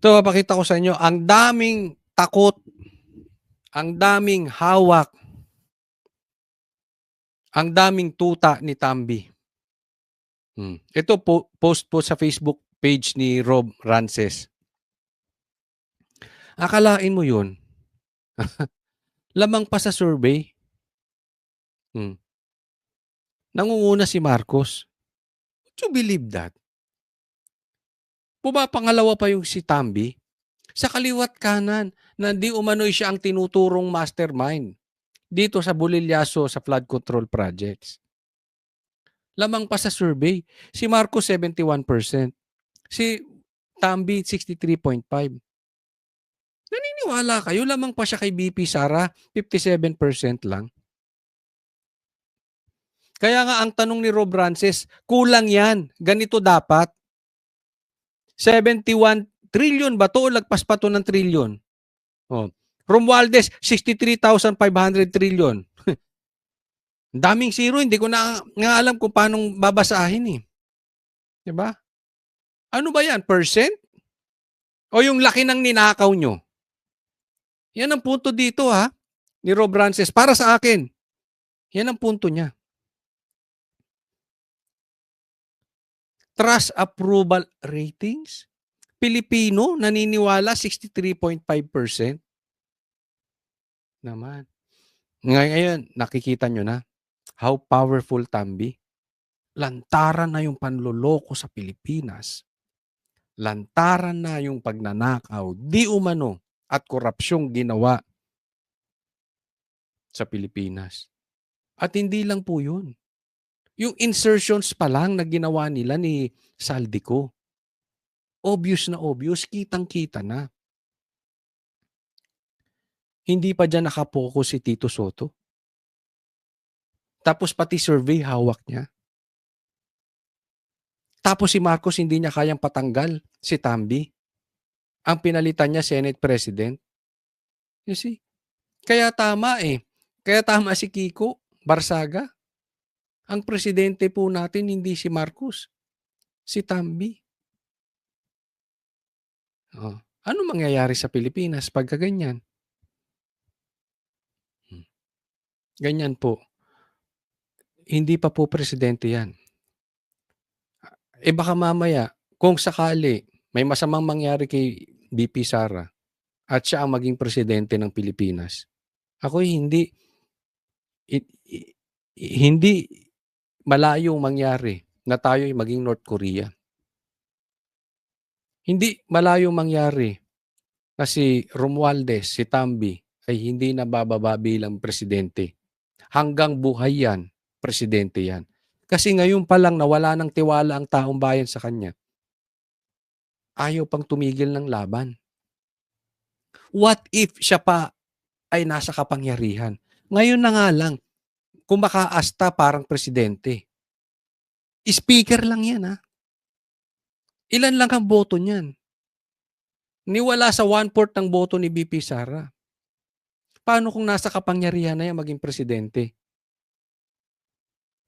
Ito, papakita ko sa inyo, ang daming takot, ang daming hawak, ang daming tuta ni Tambi. Ito po, post po sa Facebook page ni Rob Rances. Akalain mo yun? Lamang pa sa survey. Nangunguna si Marcos. Would you believe that? Pumapangalawa pa yung si Tambi. Sa kaliwat kanan, na di umano'y siya ang tinuturong mastermind dito sa Bulilyaso sa flood control projects. Lamang pa sa survey. Si Marcos 71%. Si Tambi 63.5%. Naniniwala kayo, lamang pa siya kay BP Sara, 57% lang. Kaya nga ang tanong ni Rob Rances, kulang yan. Ganito dapat. 71 trillion ba to o lagpas pa to ng trillion? Romualdez, 63,500 trillion. Daming zero, hindi ko na nga alam kung paano babasahin eh. Diba? Ano ba yan? Percent? O yung laki ng ninakaw nyo? Yan ang punto dito ni Rob Rances. Para sa akin, yan ang punto niya. Trust approval ratings? Pilipino, naniniwala 63.5%. Naman. Ngayon, nakikita nyo na how powerful Tambi. Lantaran na yung panloloko sa Pilipinas. Lantaran na yung pagnanakaw, di umano at korupsyong ginawa sa Pilipinas. At hindi lang po yun. Yung insertions pa lang na ginawa nila ni Saldico. Obvious na obvious, kitang-kita na. Hindi pa dyan nakapokus si Tito Soto. Tapos pati survey hawak niya. Tapos si Marcos hindi niya kayang patanggal si Tambi. Ang pinalitan niya Senate President. You see? Kaya tama eh. Kaya tama si Kiko Barsaga. Ang presidente po natin hindi si Marcos. Si Tambi. Ano mangyayari sa Pilipinas pagka ganyan? Ganyan po. Hindi pa po presidente yan. Baka mamaya, kung sakali may masamang mangyari kay BP Sara at siya ang maging presidente ng Pilipinas, ako hindi malayong mangyari na tayo ay maging North Korea. Hindi malayong mangyari na si Romualdez, si Tambi ay hindi nabababa bilang presidente. Hanggang buhay yan, presidente yan. Kasi ngayon pa lang nawala ng tiwala ang taong bayan sa kanya. Ayaw pang tumigil ng laban. What if siya pa ay nasa kapangyarihan? Ngayon na nga lang, kumakaasta parang presidente. Speaker lang yan Ilan lang ang boto niyan? Niwala sa 1/4 ng boto ni BP Sara. Paano kung nasa kapangyarihan na yan maging presidente?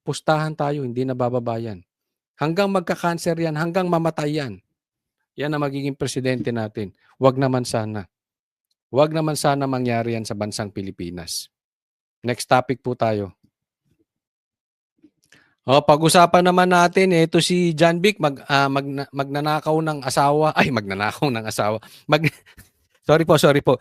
Pustahan tayo, hindi na bababayan. Hanggang magka-cancer yan, hanggang mamatay yan. Yan ang magiging presidente natin. Wag naman sana. Wag naman sana mangyari yan sa bansang Pilipinas. Next topic po tayo. Pag-usapan naman natin, ito si John Vic, magnanakaw ng asawa. Ay, magnanakaw ng asawa. Sorry po.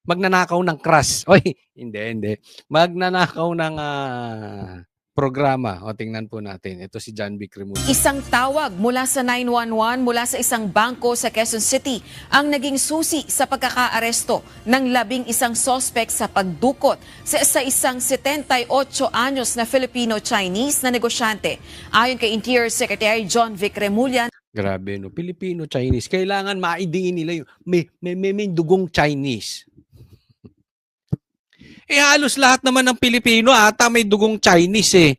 Magnanakaw ng crush. Oy, hindi. Magnanakaw ng programa. Tingnan po natin. Ito si John Vic Remulla. Isang tawag mula sa 911 mula sa isang bangko sa Quezon City ang naging susi sa pagkakaaresto ng 11 suspect sa pagdukot sa isang 78 anyos na Filipino-Chinese na negosyante. Ayon kay Interior Secretary John Vic Remulla, grabe no, Filipino-Chinese. Kailangan maidiin nila yung may dugong Chinese. Halos lahat naman ng Pilipino ata may dugong Chinese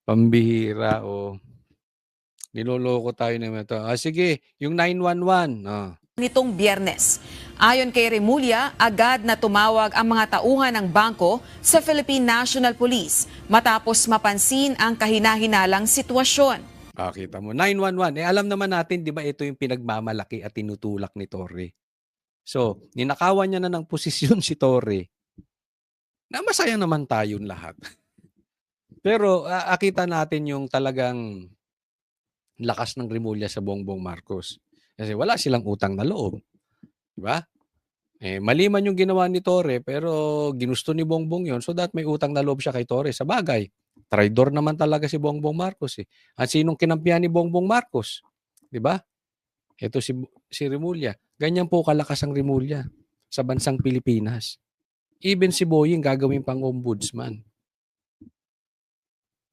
Pambihira Niloloko tayo naman ito. Sige, yung 911. nitong Biyernes. Ayon kay Remulla, agad na tumawag ang mga tauhan ng bangko sa Philippine National Police matapos mapansin ang kahinahinalang sitwasyon. Kita mo, 911. Alam naman natin, di ba, ito yung pinagmamalaki at tinutulak ni Torre. So, ninakawan niya na ng posisyon si Torre, na masaya naman tayong lahat. Pero, akita natin yung talagang lakas ng Remulla sa Bongbong Marcos. Kasi wala silang utang na loob. Di ba? Mali man yung ginawa ni Torre, pero ginusto ni Bongbong yon, so that may utang na loob siya kay Torre. Sa bagay, traidor naman talaga si Bongbong Marcos. Ang sinong kinampihan ni Bongbong Marcos? Di ba? Ito si Remulla. Ganyan po kalakas ang Remulla sa bansang Pilipinas. Even si Boying gagawin pang ombudsman.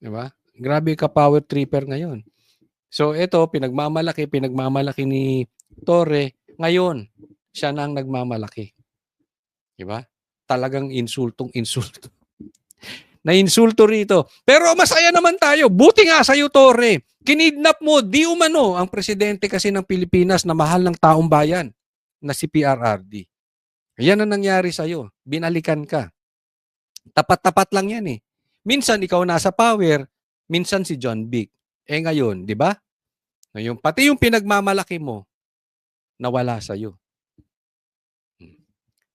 Di ba? Grabe ka power tripper ngayon. So ito, pinagmamalaki ni Torre. Ngayon, siya na ang nagmamalaki. Diba? Talagang insulto. Na-insulto rito. Pero masaya naman tayo. Buti nga sa'yo, Torre. Kinidnap mo, di umano, ang presidente kasi ng Pilipinas na mahal ng taong bayan na si PRRD. Yan ang nangyari sa'yo. Binalikan ka. Tapat-tapat lang yan eh. Minsan ikaw nasa power, minsan si John Vic. Ngayon, di ba? Ngayon, pati yung pinagmamalaki mo, nawala sa'yo.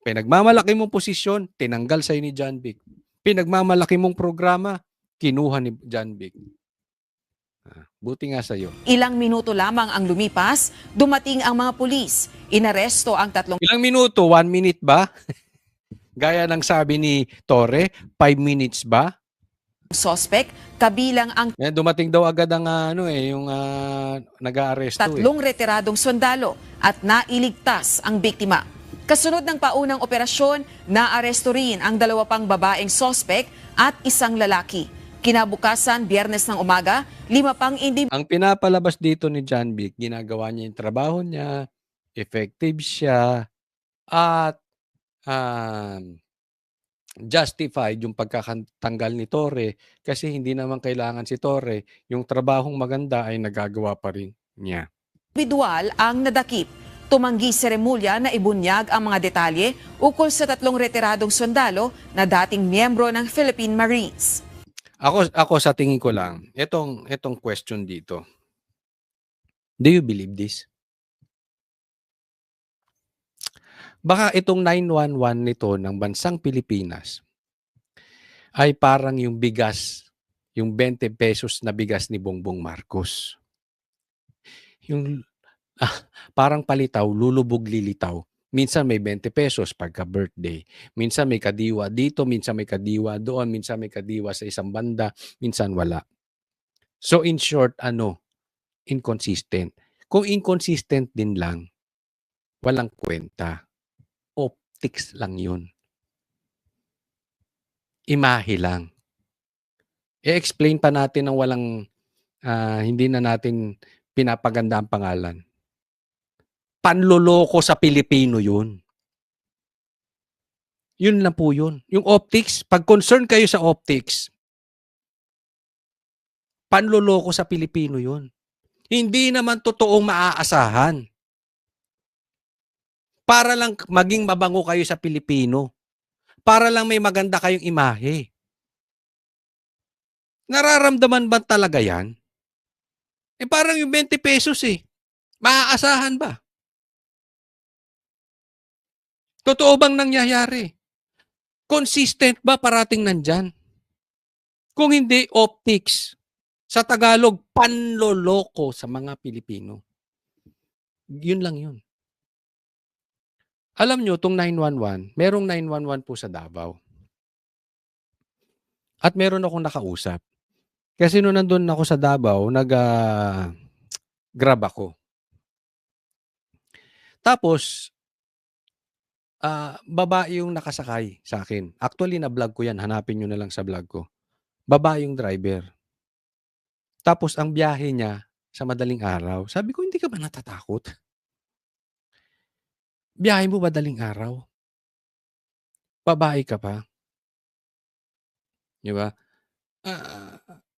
Pinagmamalaki mong posisyon, tinanggal sa'yo ni John Vic. Pinagmamalaki mong programa, kinuha ni John Vic. Buti nga sa'yo. Ilang minuto lamang ang lumipas, dumating ang mga pulis. Inaresto ang tatlong Ilang minuto? 1 minute ba? Gaya ng sabi ni Torre, 5 minutes ba? suspect, kabilang ang Dumating daw agad ang yung nag-aaresto. tatlong retiradong sundalo at nailigtas ang biktima. Kasunod ng paunang operasyon, naaresto rin ang 2 pang babaeng suspect at isang lalaki. Kinabukasan, Biyernes ng umaga, 5 pang Ang pinapalabas dito ni John Vic, ginagawa niya yung trabaho niya, effective siya, at justified yung pagkakatanggal ni Torre kasi hindi naman kailangan si Torre, yung trabahong maganda ay nagagawa pa rin niya. individual ang nadakip. Tumanggi si Remulla na ibunyag ang mga detalye ukol sa 3 retiradong sundalo na dating miyembro ng Philippine Marines. Ako sa tingin ko lang, itong question dito. Do you believe this? Baka itong 911 nito ng bansang Pilipinas ay parang yung bigas, yung 20 pesos na bigas ni Bongbong Marcos. Yung parang palitaw, lulubog lilitaw. Minsan may 20 pesos pagka birthday. Minsan may kadiwa dito, minsan may kadiwa doon, minsan may kadiwa sa isang banda, minsan wala. So in short, inconsistent. Kung inconsistent din lang, walang kwenta. Optics lang yun. Imahe lang. I-explain pa natin ng walang, hindi na natin pinapaganda ang pangalan. Panloloko sa Pilipino yun. Yun lang po yun. Yung optics, pag concern kayo sa optics, panloloko sa Pilipino yun. Hindi naman totoong maaasahan. Para lang maging mabango kayo sa Pilipino. Para lang may maganda kayong imahe. Nararamdaman ba talaga yan? Parang yung 20 pesos maaasahan ba? Totoo bang nangyayari? Consistent ba parating nandyan? Kung hindi, optics. Sa Tagalog, panloloko sa mga Pilipino. Yun lang yun. Alam nyo, itong 911, merong 911 po sa Davao. At meron akong nakausap. Kasi nung nandun ako sa Davao, nag-grab ako. Tapos, babae yung nakasakay sa akin. Actually, na-vlog ko yan. Hanapin nyo na lang sa vlog ko. Babae yung driver. Tapos, ang biyahe niya sa madaling araw. Sabi ko, hindi ka ba natatakot? Biyahe mo madaling araw? Babae ka pa? Di ba?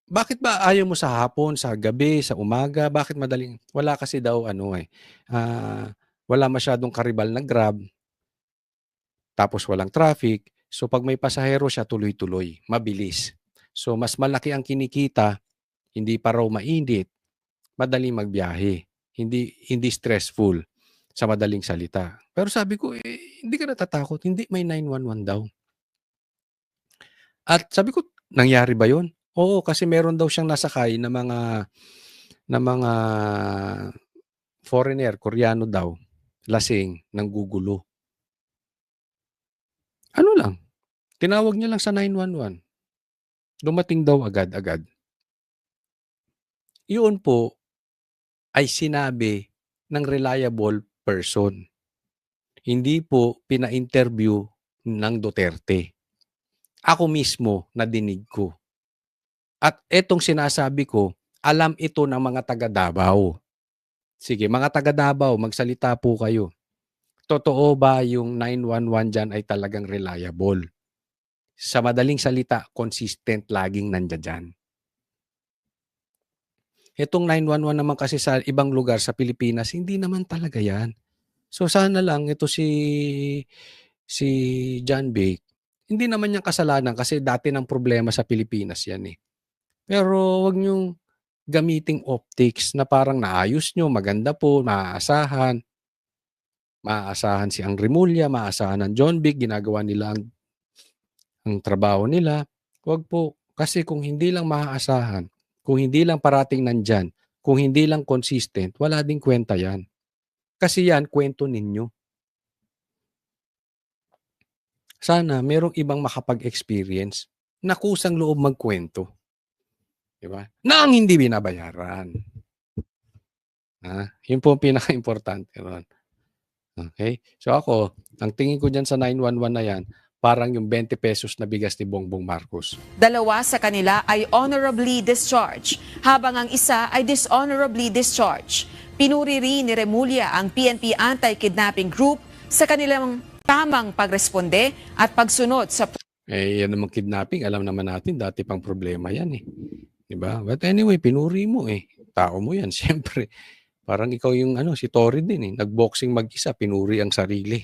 Bakit ba ayaw mo sa hapon, sa gabi, sa umaga? Bakit madaling? Wala kasi daw wala masyadong karibal na Grab. tapos walang traffic. So pag may pasahero siya, tuloy-tuloy, mabilis. So mas malaki ang kinikita, hindi pa raw mainit, madaling magbiyahe, hindi stressful sa madaling salita. Pero sabi ko, hindi ka natatakot, hindi may 911 daw. At sabi ko, nangyari ba 'yun? Oo, kasi meron daw siyang nasakay na mga foreigner, Koreano daw, lasing, nanggugulo. Ano lang, tinawag niya lang sa 911. Dumating daw agad-agad. 'Yun po ay sinabi ng reliable person. Hindi po pina-interview ng Duterte. Ako mismo nadinig ko. At etong sinasabi ko, alam ito ng mga taga Davao. Sige, mga taga Davao, magsalita po kayo. Totoo ba yung 911 diyan ay talagang reliable? Sa madaling salita, consistent laging nandiyan diyan. Itong 911 naman kasi sa ibang lugar sa Pilipinas, hindi naman talaga 'yan. So sana lang ito si John Vic, hindi naman niyang kasalanan kasi dati ng problema sa Pilipinas 'yan, eh. Pero 'wag niyong gamiting optics na parang naayos niyo, maganda po, maaasahan. Maaasahan si Ang Rimulya, maaasahan ng John Vic, ginagawa nila ang trabaho nila. 'Wag po, kasi kung hindi lang maaasahan, kung hindi lang parating nandiyan, kung hindi lang consistent, wala ding kuwenta 'yan. Kasi 'yan kuwento ninyo. Sana merong ibang makapag-experience na kusang loob magkuwento, 'di ba? Na ang hindi binabayaran. 'Yun po ang pinakaimportante ro'n. Okay. So ako, ang tingin ko diyan sa 911 na 'yan, parang yung 20 pesos na bigas ni Bongbong Marcos. Dalawa sa kanila ay honorably discharged, habang ang isa ay dishonorably discharged. Pinuri rin ni Remulla ang PNP Anti-Kidnapping Group sa kanilang tamang pagresponde at pagsunod sa Yan namang kidnapping, alam naman natin dati pang problema 'yan, eh, 'di ba? But anyway, pinuri mo, eh, tao mo 'yan siyempre. Parang ikaw yung si Tory din, eh, nag-boxing mag-isa, pinuri ang sarili.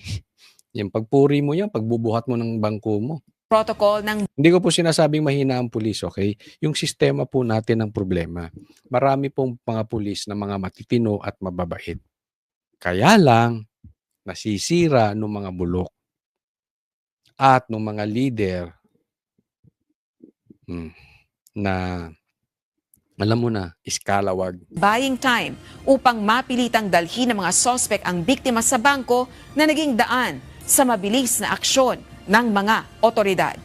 Yung pagpuri mo 'yan, pagbubuhat mo ng bangko mo. protocol ng Hindi ko po sinasabing mahina ang pulis, okay? Yung sistema po natin ang problema. Marami pong mga pulis na mga matitino at mababait. Kaya lang, nasisira nung mga bulok at nung mga leader na alam mo na, iskalawag. buying time upang mapilitang dalhin ng mga sospek ang biktima sa bangko na naging daan sa mabilis na aksyon ng mga otoridad.